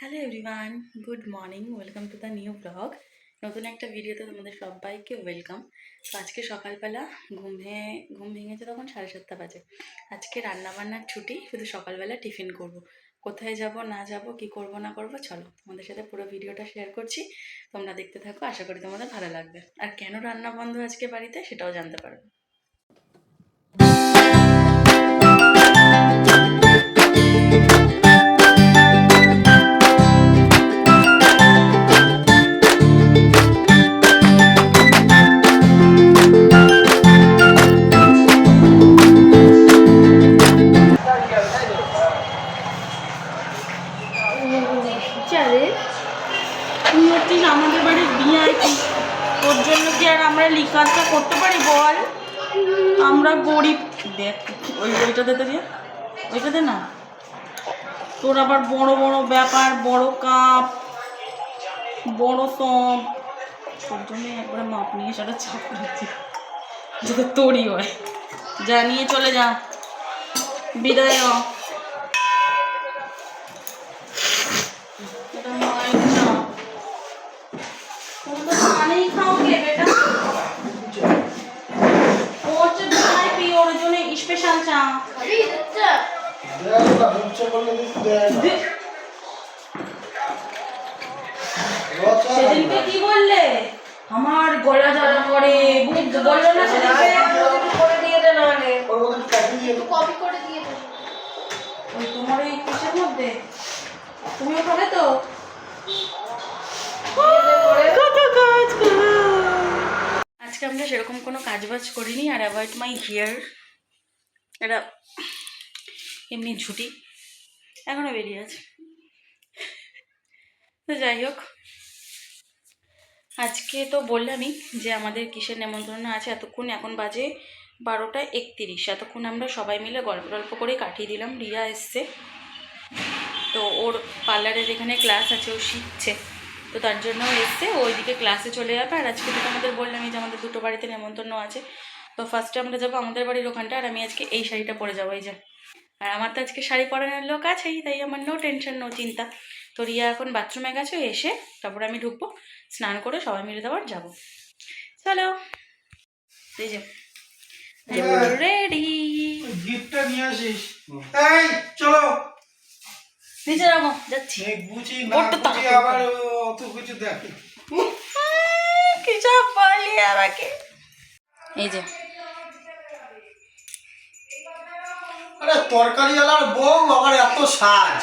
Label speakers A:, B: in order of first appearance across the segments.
A: Hello everyone, good morning, welcome to the new blog. নতুন একটা ভিডিওতে তোমাদের সবাইকে ওয়েলকাম। তো আজকে সকালবেলা ঘুম ভেঙেছে তখন 7:30 বাজে। আজকে রান্নাবান্নার ছুটি, শুধু সকালবেলা টিফিন করব। কোথায় যাব না যাব, কি করব না করব, চলো তোমাদের সাথে পুরো ভিডিওটা শেয়ার করছি। তোমরা দেখতে থাকো, আশা করি তোমাদের ভালো লাগবে। আর কেন রান্না বন্ধ আজকে বাড়িতে সেটাও জানতে পারবে। আমাদের বাড়ির ভিআইপি, তোর জন্য কি আর আমরা লিকারটা করতে পারি বল? আমরা গরিব। দেখ ওইটাতে দিয়ে, ওইটাতে না, তোর আবার বড় বড় ব্যাপার, বড় কাপ, বড় সব, তোর জন্য একবারে মাপ নিয়ে সেটা চাপ করছি যাতে তোরই হয়। যা নিয়ে চলে যা, বিদায় হ। স্পেশাল চা সেদিনকে কি বললে? আমার গলা জ্বালা করে বললো না সেদিনকে? ওই তোমার এই কিসের মধ্যে তুমিও খাবে তো? আজকে আমরা সেরকম কোনো কাজবাজ করিনি। আর অ্যাভয়েড মাই হেয়ার, এটা এমনি ঝুটি এখনো বেরিয়ে আছে। তো যাই হোক, আজকে তো বললামই যে আমাদের কিসের নেমন্তন্ন আছে। এতক্ষণ, এখন বাজে 12:31, এতক্ষণ আমরা সবাই মিলে গল্প করে কাটিয়ে দিলাম। রিয়া এসছে, তো ওর পার্লারের এখানে ক্লাস আছে, ও শিখছে, তো তার জন্য এসছে, ওইদিকে ক্লাসে চলে যাবে। আর আজকে তো আমাদের বললামই যে আমাদের দুটো বাড়িতে নেমন্তন্ন আছে। তো ফার্স্টে আমরা যাবো আমাদের বাড়ির ওখানটা, আর আমি আজকে এই শাড়িটা পরে যাবো। এই যে, আর আমার তো আজকে শাড়ি পরানোর লোক আছেই, তাই আমার নো টেনশন, নো চিন্তা। তো রিয়া এখন বাথরুমে গেছে, এসে তারপরে আমি ঢুকবো, স্নান করে সবাই মিলে তারপর যাবো। চলো, এই যে রেডি।
B: গিফটটা নিয়ে আসিস। এই চলো
A: নিচে রাখো, যাচ্ছি।
B: আবার অত কিছু দেখি
A: কি সব বলি আমাকে। এই যে,
B: আরে তরকারিওয়ালার বউ আবার এত সাজ,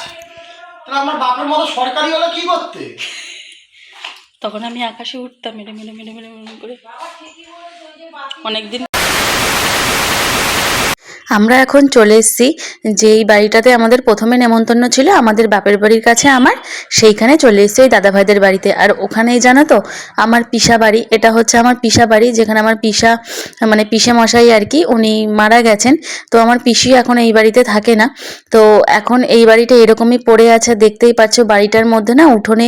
B: আমার বাপের মতো সরকারিওয়ালা কি করতে?
A: তখন আমি আকাশে উঠতাম মেরে মেরে মেরে মেরে মেরে করে অনেকদিন। আমরা এখন চলে এসেছি যেই বাড়িটাতে আমাদের প্রথমে নেমন্তন্ন ছিল, আমাদের বাপের বাড়ির কাছে আমার, সেইখানে চলে এসেছি ওই দাদাভাইদের বাড়িতে। আর ওখানেই জানো তো আমার পিসা বাড়ি, এটা হচ্ছে আমার পিসা বাড়ি, যেখানে আমার পিসা মানে পিসে মশাই আর কি, উনি মারা গেছেন। তো আমার পিসি এখন এই বাড়িতে থাকে না। তো এখন এই বাড়িটা এরকমই পড়ে আছে, দেখতেই পাচ্ছ। বাড়িটার মধ্যে না উঠোনে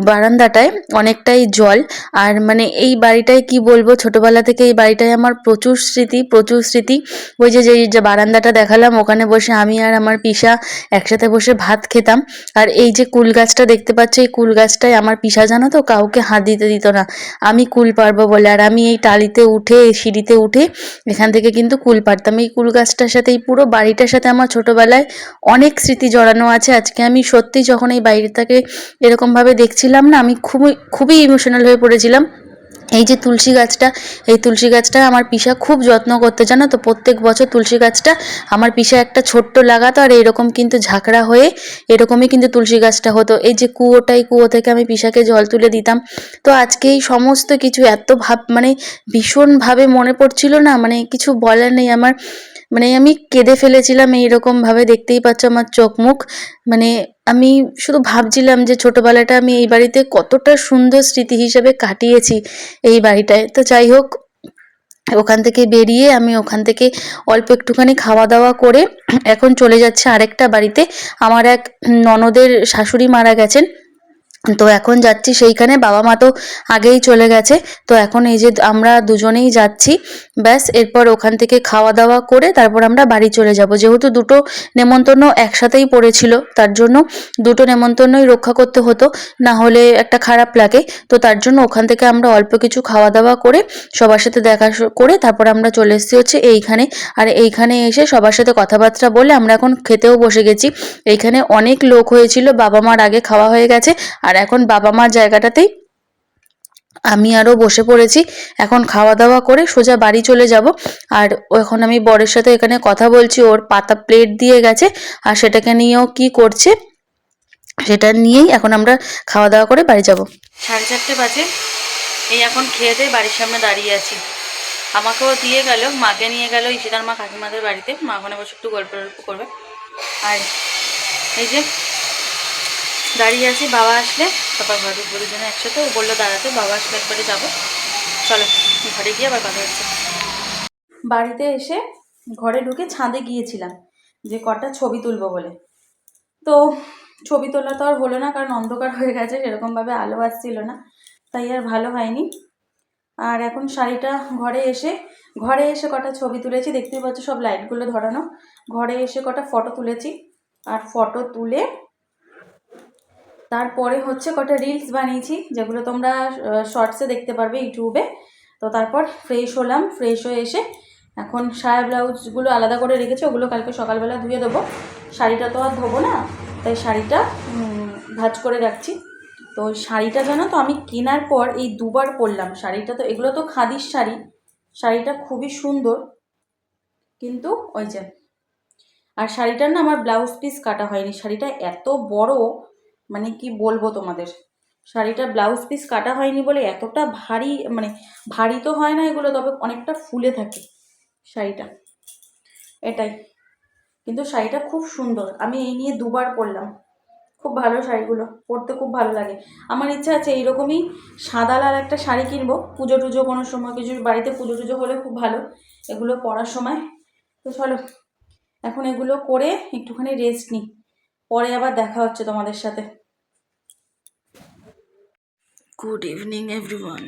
A: বারান্দাটায় অনেকটাই জল। আর মানে এই বাড়িটায় কি বলবো, ছোটবেলা থেকে এই বাড়িটায় আমার প্রচুর স্মৃতি, প্রচুর স্মৃতি। ওই যে বারান্দাটা দেখালাম, ওখানে বসে আমি আর আমার পিসা একসাথে বসে ভাত খেতাম। আর এই যে কুল গাছটা দেখতে পাচ্ছ, এই কুল গাছটায় আমার পিসা জানো তো কাউকে হাত দিতে দিত না, আমি কুল পারবো বলে। আর আমি এই টালিতে উঠে, সিঁড়িতে উঠে এখান থেকে কিন্তু কুল পারতাম। এই কুল গাছটার সাথে, এই পুরো বাড়িটার সাথে আমার ছোটবেলায় অনেক স্মৃতি জড়ানো আছে। আজকে আমি সত্যি যখন এই বাড়িটাকে এরকমভাবে দেখছিলাম না, আমি খুবই খুবই ইমোশনাল হয়ে পড়েছিলাম। এই যে তুলসী গাছটা, এই তুলসী গাছটা আমার পিসা খুব যত্ন করতে, জানো তো। প্রত্যেক বছর তুলসী গাছটা আমার পিসা একটা ছোট্ট লাগাতো, আর এরকম কিন্তু ঝাঁকড়া হয়ে এরকমই কিন্তু তুলসী গাছটা হতো। এই যে কুয়োটাই, কুয়ো থেকে আমি পিসাকে জল তুলে দিতাম। তো আজকে এই সমস্ত কিছু এত মানে ভীষণভাবে মনে পড়ছিল না, মানে কিছু বলার নেই আমার। মানে আমি কেঁদে ফেলেছিলাম এইরকমভাবে, দেখতেই পাচ্ছ আমার চোখ মুখ। মানে আমি শুধু ভাবছিলাম যে ছোটবেলাটা আমি এই বাড়িতে কতটা সুন্দর স্মৃতি হিসেবে কাটিয়েছি এই বাড়িটায়। তো যাই হোক, ওখান থেকে বেরিয়ে আমি ওখান থেকে অল্প একটুখানি খাওয়া দাওয়া করে এখন চলে যাচ্ছে আরেকটা বাড়িতে। আমার এক ননদের শাশুড়ি মারা গেছেন, তো এখন যাচ্ছি সেইখানে, বাবা মা তো আগেই চলে গেছে। তো এখন এই যে আমরা দুজনেই যাচ্ছি, ব্যাস এরপর ওখান থেকে খাওয়া দাওয়া করে তারপর আমরা বাড়ি চলে যাব। যেহেতু দুটো নেমন্তন্ন একসাথেই পড়েছিল, তার জন্য দুটো নেমন্তন্নই রক্ষা করতে হতো, না হলে একটা খারাপ লাগে। তো তার জন্য ওখান থেকে আমরা অল্প কিছু খাওয়া দাওয়া করে সবার সাথে দেখা করে তারপর আমরা চলে এসেছি হচ্ছে এইখানে। আর এইখানে এসে সবার সাথে কথাবার্তা বলে আমরা এখন খেতেও বসে গেছি। এইখানে অনেক লোক হয়েছিল, বাবা মার আগে খাওয়া হয়ে গেছে, আর এখন বাবা মার জায়গাটাতেই আমি আরও বসে পড়েছি। এখন খাওয়া দাওয়া করে সোজা বাড়ি চলে যাব। আর এখন আমি বরের সাথে এখানে কথা বলছি, ওর পাতা প্লেট দিয়ে গেছে, আর সেটাকে নিয়েও কি করছে সেটা নিয়েই এখন আমরা খাওয়া দাওয়া করে বাড়ি যাব। 4:30 বাজে, এই এখন খেয়ে দিয়ে বাড়ির সামনে দাঁড়িয়ে আছি। আমাকেও দিয়ে গেল, মাকে নিয়ে গেল ঈশিতার মা কাকিমাদের বাড়িতে, মা ওখানে বসে একটু গল্প করবে। আর এই যে দাঁড়িয়ে আছি, বাবা আসলে তারপর ঘরে ঢুকবো দুজনে একসাথে। ও বললো দাঁড়াতে, বাবা আসলে একবারে যাবো। চলো ঘরে গিয়ে আবার কথা হচ্ছে। বাড়িতে এসে ঘরে ঢুকে ছাদে গিয়েছিলাম যে কটা ছবি তুলবো বলে। তো ছবি তোলা তো আর হলো না, কারণ অন্ধকার হয়ে গেছে, সেরকমভাবে আলো আসছিল না, তাই আর ভালো হয়নি। আর এখন শাড়িটা ঘরে এসে কটা ছবি তুলেছি, দেখতেই পাচ্ছ সব লাইটগুলো ধরানো। ঘরে এসে কটা ফটো তুলেছি, আর ফটো তুলে তারপরে হচ্ছে কটা রিলস বানিয়েছি, যেগুলো তোমরা শর্টসে দেখতে পারবে ইউটিউবে। তো তারপর ফ্রেশ হলাম, ফ্রেশ হয়ে এসে এখন সায়া ব্লাউজগুলো আলাদা করে রেখেছি, ওগুলো কালকে সকালবেলা ধুয়ে দেবো। শাড়িটা তো আর ধোবো না, তাই শাড়িটা ভাঁজ করে রাখছি। তো ওই শাড়িটা জানো তো আমি কেনার পর এই দুবার পরলাম শাড়িটা। তো এগুলো তো খাদির শাড়ি, শাড়িটা খুবই সুন্দর, কিন্তু ওই যে আর শাড়িটার না আমার ব্লাউজ পিস কাটা হয়নি। শাড়িটা এত বড়, মানে কি বলবো তোমাদের, শাড়িটার ব্লাউজ পিস কাটা হয়নি বলে এতটা ভারী, মানে ভারী তো হয় না এগুলো, তবে অনেকটা ফুলে থাকে শাড়িটা, এটাই। কিন্তু শাড়িটা খুব সুন্দর, আমি এই নিয়ে দুবার পরলাম। খুব ভালো শাড়িগুলো, পরতে খুব ভালো লাগে। আমার ইচ্ছা আছে এইরকমই সাদা লাল একটা শাড়ি কিনবো, পুজো টুজো কোনো সময়, কিছু বাড়িতে পুজো টুজো হলে খুব ভালো এগুলো পরার সময়। তো চলো এখন এগুলো করে একটুখানি রেস্ট নিই, পরে আবার দেখা হচ্ছে তোমাদের সাথে। Good evening everyone.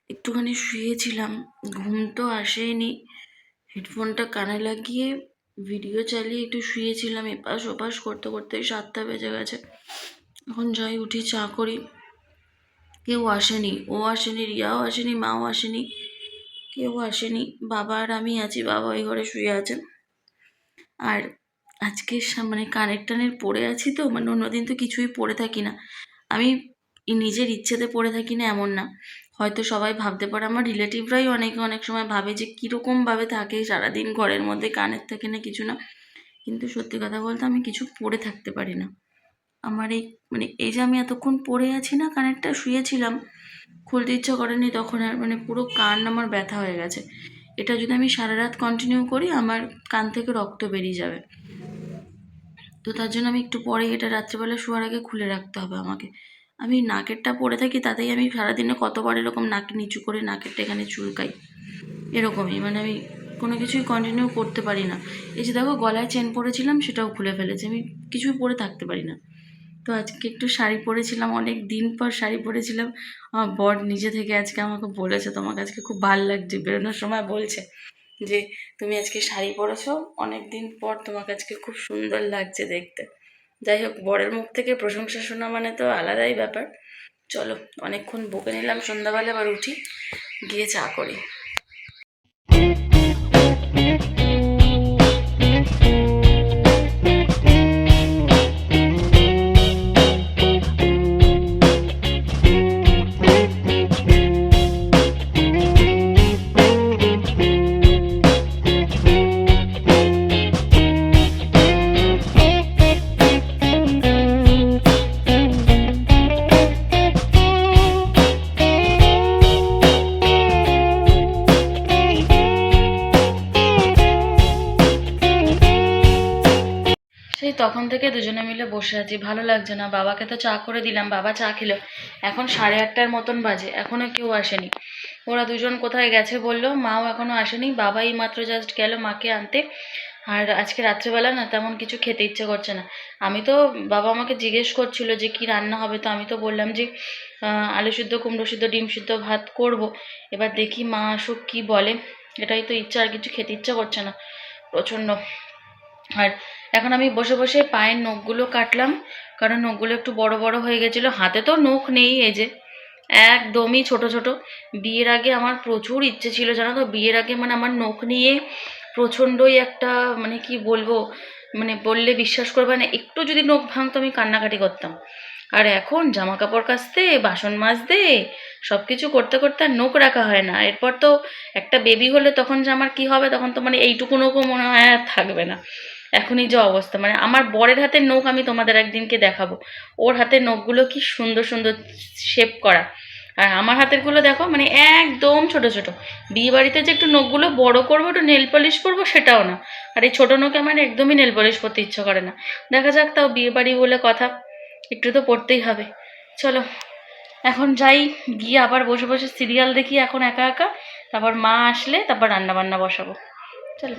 A: একটুখানি শুয়েছিলাম, ঘুম তো আসেনি, হেডফোনটা কানে লাগিয়ে ভিডিও চালিয়ে একটু শুয়েছিলাম, এপাশ ওপাশ করতে করতে 7টা বেজে গেছে। এখন যাই উঠি চা করি। কেউ আসেনি, ও আসেনি, রিয়াও আসেনি, মাও আসেনি, কেউ আসেনি, বাবা আর আমি আছি। বাবা ওই ঘরে শুয়ে আছেন। আর আজকে মানে কানের টানের পড়ে আছি তো, মানে অন্যদিন তো কিছুই পড়ে থাকি না আমি, নিজের ইচ্ছেতে পড়ে থাকি না এমন না, হয়তো সবাই ভাবতে পারে, আমার রিলেটিভরাই অনেক সময় ভাবে যে কীরকমভাবে থাকে সারাদিন ঘরের মধ্যে, কানের থাকে না কিছু না। কিন্তু সত্যি কথা বলতে আমি কিছু পড়ে থাকতে পারি না। আমার এই মানে এই যে আমি এতক্ষণ পড়ে আছি না, কানেরটা শুয়েছিলাম, খুলতে ইচ্ছা করেনি তখন আর, মানে পুরো কান আমার ব্যথা হয়ে গেছে। এটা যদি আমি সারা রাত কন্টিনিউ করি আমার কান থেকে রক্ত বেরিয়ে যাবে। তো তার জন্য আমি একটু পরে এটা রাত্রেবেলা শোয়ার আগে খুলে রাখতে হবে আমাকে। আমি নাকেরটা পরে থাকি, তাতেই আমি সারাদিনে কতবার এরকম নাক নিচু করে নাকেরটা এখানে চুলকাই, এরকমই, মানে আমি কোনো কিছুই কন্টিনিউ করতে পারি না। এই যে দেখো গলায় চেন পরেছিলাম, সেটাও খুলে ফেলেছি, আমি কিছুই পরে থাকতে পারি না। তো আজকে একটু শাড়ি পরেছিলাম, অনেক দিন পর শাড়ি পরেছিলাম। আমার বর নিজে থেকে আজকে আমাকে বলেছে তোমাকে আজকে খুব ভালো লাগছে, বেরোনোর সময় বলছে যে তুমি আজকে শাড়ি পরেছো, অনেক দিন পর তোমাকে আজকে খুব সুন্দর লাগছে দেখতে। যাই হোক, বরের মুখ থেকে প্রশংসা শোনা মানে তো আলাদাই ব্যাপার। চলো অনেকক্ষণ বকে নিলাম, সন্ধ্যাবেলা আবার উঠি, গিয়ে চা করি। সেই তখন থেকে দুজনে মিলে বসে আছি, ভালো লাগছে না। বাবাকে তো চা করে দিলাম, বাবা চা খেলো। এখন 8:30টার মতন বাজে, এখনো কেউ আসেনি। ওরা দুজন কোথায় গেছে বললো, মাও এখনো আসেনি। বাবাই মাত্র জাস্ট গেল মাকে আনতে। আর আজকে রাত্রেবেলা না তেমন কিছু খেতে ইচ্ছে করছে না। আমি তো, বাবা আমাকে জিজ্ঞেস করছিল যে কি রান্না হবে, তো আমি তো বললাম যে আলু সিদ্ধ, কুমড়ো সিদ্ধ, ডিম সিদ্ধ, ভাত করব। এবার দেখি মা আসুক কি বলে। এটাই তো ইচ্ছা, আর কিছু খেতে ইচ্ছা করছে না প্রচণ্ড। আর এখন আমি বসে বসে পায়ের নখগুলো কাটলাম, কারণ নখগুলো একটু বড় বড় হয়ে গেছিলো। হাতে তো নখ নেই, এই যে একদমই ছোট ছোট। বিয়ের আগে আমার প্রচুর ইচ্ছে ছিল জানো তো, বিয়ের আগে মানে আমার নখ নিয়ে প্রচণ্ডই একটা, মানে কি বলবো, মানে বললে বিশ্বাস করবে না, একটু যদি নখ ভাঙতো আমি কান্নাকাটি করতাম। আর এখন জামা কাপড় কাচতে, বাসন মাজতে, সব কিছু করতে করতে আর নখ রাখা হয় না। এরপর তো একটা বেবি হলে তখন যে আমার কি হবে, তখন তো মানে এইটুকু নখও মনে হয় আর থাকবে না। এখনই যে অবস্থা, মানে আমার বরের হাতের নখ আমি তোমাদের একদিনকে দেখাবো। ওর হাতের নখগুলো কি সুন্দর সুন্দর শেপ করা, আর আমার হাতেরগুলো দেখো মানে একদম ছোট ছোট। বিয়ে বাড়িতে যে একটু নখগুলো বড় করবো, একটু নেল পলিশ করবো, সেটাও না। আর এই ছোট নখে আমার একদমই নেল পলিশ করতে ইচ্ছে করে না। দেখা যাক, তাও বিয়ে বাড়ি বলে কথা, একটু তো পড়তেই হবে। চলো এখন যাই, গিয়ে আবার বসে বসে সিরিয়াল দেখি এখন একা একা। তারপর মা আসলে তারপর রান্না বান্না বসাবো। চলো।